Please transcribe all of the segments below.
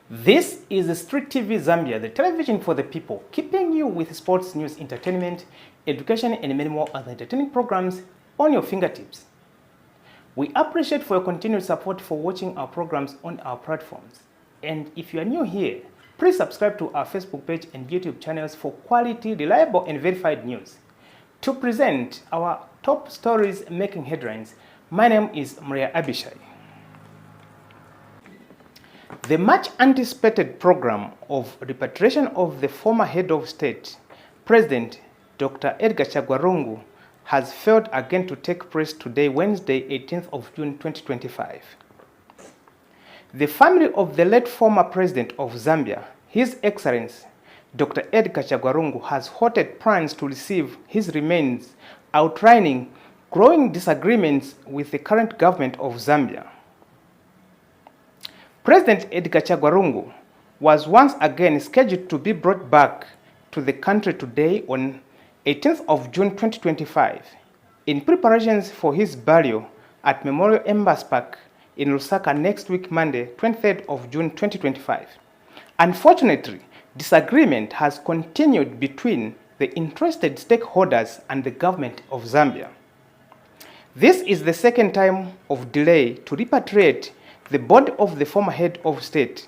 This is Street TV Zambia, the television for the people, keeping you with sports, news, entertainment, education, and many more other entertaining programs on your fingertips. We appreciate for your continued support for watching our programs on our platforms. And if you are new here, please subscribe to our Facebook page and YouTube channels for quality, reliable, and verified news. To present our top stories making headlines, my name is Maria Abishai. The much anticipated program of repatriation of the former head of state, President Dr. Edgar Chagwa, has failed again to take place today, Wednesday, 18th of June 2025. The family of the late former president of Zambia, His Excellency Dr. Edgar Chagwa, has halted plans to receive his remains, outlining growing disagreements with the current government of Zambia. President Edgar Chagwa was once again scheduled to be brought back to the country today on 18th of June 2025 in preparations for his burial at Memorial Embassy Park in Lusaka next week, Monday, 23rd of June 2025. Unfortunately, disagreement has continued between the interested stakeholders and the government of Zambia. This is the second time of delay to repatriate the body of the former head of state.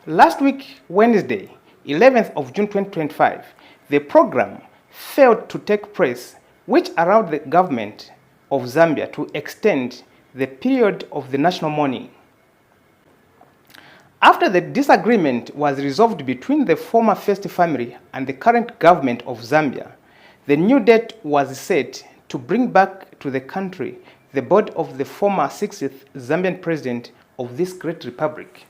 Last week, Wednesday, 11th of June 2025, the program failed to take place, which allowed the government of Zambia to extend the period of the national mourning. After the disagreement was resolved between the former first family and the current government of Zambia, the new date was set to bring back to the country the body of the former 60th Zambian president of this great republic.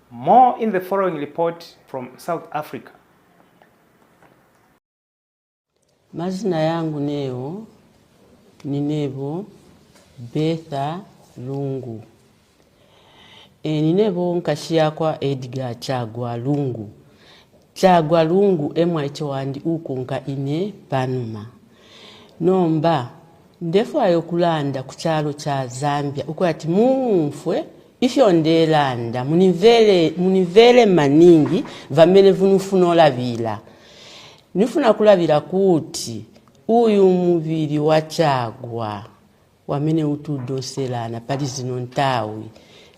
More in the following report from South Africa. Mazina yangu leo ni Nebo Betha Lungu. Ni Nebo nkashia kwa Edgar Chagwa Lungu. Chagwa Lungu emwaicho wandi uko nka ine panuma. Nomba ndefu ayokulanda ku kyalo kya Zambia uko ati mumfwe ifyo ndelanda munivele maningi vamene vunufuna olabira nifuna kulabira kuti uyu mubiri wa Chagwa wamene utudoselana pali zino ntawi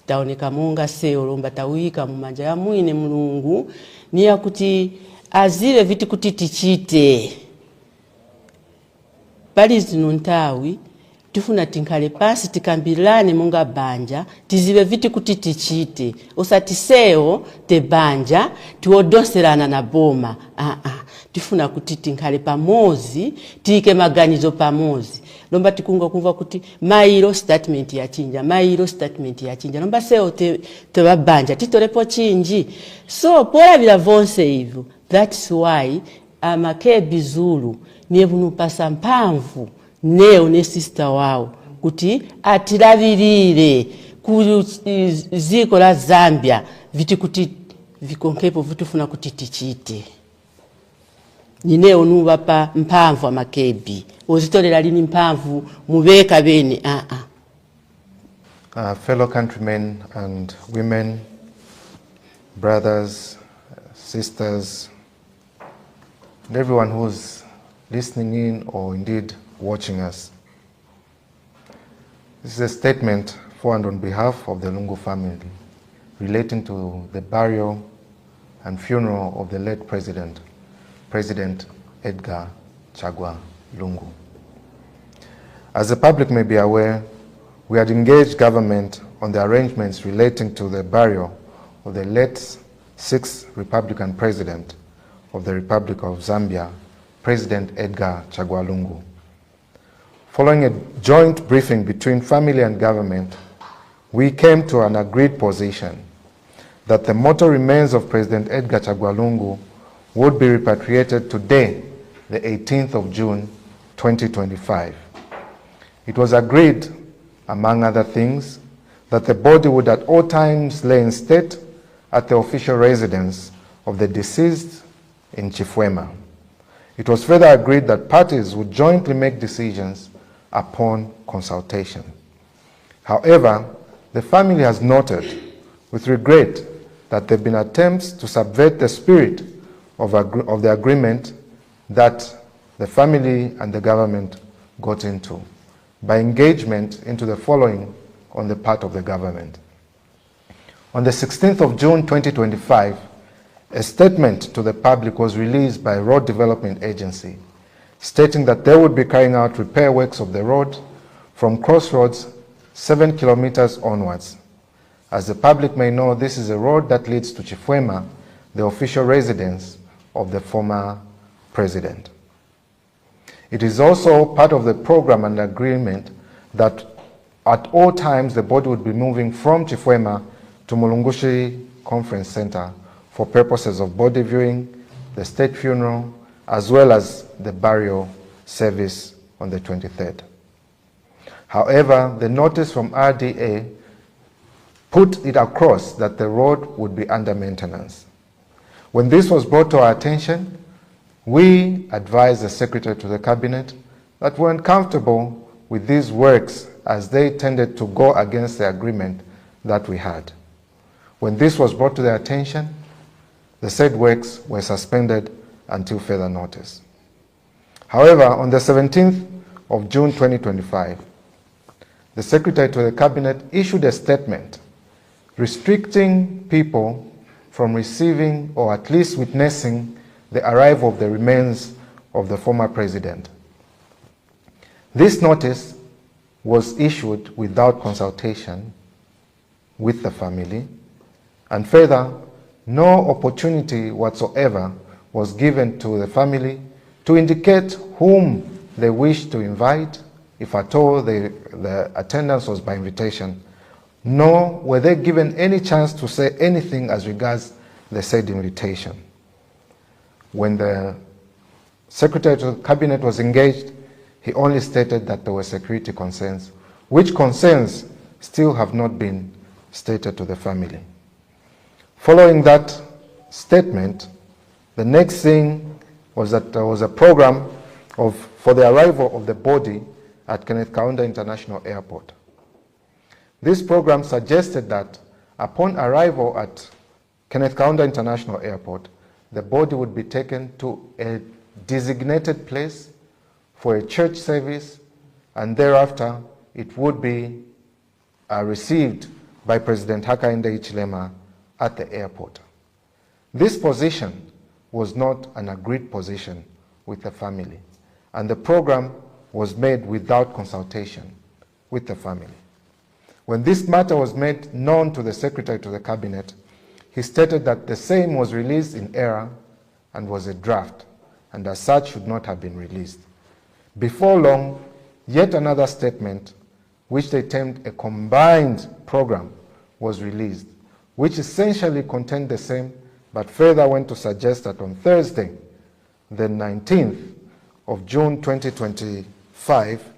taoneka monga seolomba tawika mumanja ya mwine Mulungu niya kuti azile viti kuti tichite pali zino ntawi tifuna tinkale pasi tikambilane munga banja tizive viti kuti tichite osati seo te banja tiwodoserana na boma tifuna kuti tinkale pamozi tike maganizo pamozi lomba tikunga kumva kuti mailo statement ya chinja lomba seo te babanja titolepo chinji so pola bila vonse hivyo. That's why amakebi Zulu niye pasa mpamvu neo ne sister wao kuti atilabirire ku ziko la Zambia viti kuti vikonkepo vitufuna kuti tichite nineo nubapa mpamvu amakebi ozitolera lini mpamvu mubeka bene Fellow countrymen and women, brothers, sisters, and everyone who's listening in or indeed watching us. This is a statement for and on behalf of the Lungu family relating to the burial and funeral of the late President Edgar Chagwa Lungu. As the public may be aware, we had engaged government on the arrangements relating to the burial of the late 6th Republican President of the Republic of Zambia, President Edgar Chagwa Lungu. Following a joint briefing between family and government, we came to an agreed position that the mortal remains of President Edgar Chagwa Lungu would be repatriated today, the 18th of June, 2025. It was agreed, among other things, that the body would at all times lay in state at the official residence of the deceased in Chifwema. It was further agreed that parties would jointly make decisions upon consultation. However, the family has noted with regret that there have been attempts to subvert the spirit of the agreement that the family and the government got into by engagement into the following on the part of the government. On the 16th of June 2025, a statement to the public was released by Road Development Agency stating that they would be carrying out repair works of the road from Crossroads 7 kilometers onwards. As the public may know, this is a road that leads to Chifwema, the official residence of the former president. It is also part of the program and agreement that at all times the body would be moving from Chifwema to Mulungushi Conference Center for purposes of body viewing, the state funeral, as well as the burial service on the 23rd. However, the notice from RDA put it across that the road would be under maintenance. When this was brought to our attention, we advised the Secretary to the Cabinet that we weren't comfortable with these works as they tended to go against the agreement that we had. When this was brought to their attention, the said works were suspended until further notice. However, on the 17th of June 2025, the Secretary to the Cabinet issued a statement restricting people from receiving or at least witnessing the arrival of the remains of the former president. This notice was issued without consultation with the family, and further, no opportunity whatsoever was given to the family to indicate whom they wished to invite, if at all the attendance was by invitation, nor were they given any chance to say anything as regards the said invitation. When the Secretary to the Cabinet was engaged, he only stated that there were security concerns, which concerns still have not been stated to the family. Following that statement, the next thing was that there was a program for the arrival of the body at Kenneth Kaunda International Airport. This program suggested that upon arrival at Kenneth Kaunda International Airport, the body would be taken to a designated place for a church service, and thereafter it would be received by President Hakainde Hichilema at the airport. This position was not an agreed position with the family, and the program was made without consultation with the family. When this matter was made known to the Secretary to the Cabinet, he stated that the same was released in error and was a draft, and as such should not have been released. Before long, yet another statement, which they termed a combined program, was released, which essentially contained the same, but further went to suggest that on Thursday, the 19th of June 2025,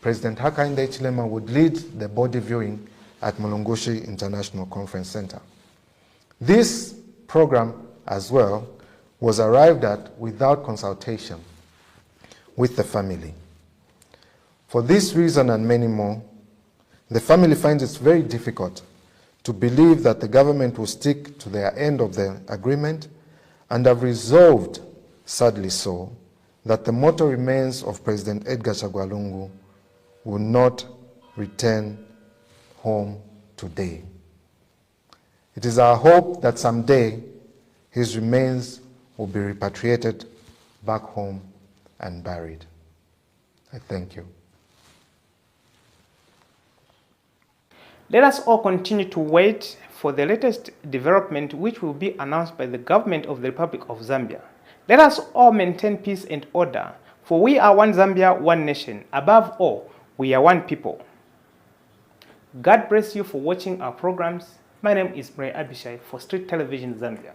President Hakainde Hichilema would lead the body viewing at Mulungushi International Conference Center. This program as well was arrived at without consultation with the family. For this reason and many more, the family finds it very difficult to believe that the government will stick to their end of the agreement and have resolved, sadly so, that the mortal remains of President Edgar Chagwa Lungu will not return home today. It is our hope that someday his remains will be repatriated back home and buried. I thank you. Let us all continue to wait for the latest development which will be announced by the government of the Republic of Zambia. Let us all maintain peace and order, for we are one Zambia, one nation. Above all, we are one people. God bless you for watching our programs. My name is Bray Abishai for Street Television Zambia.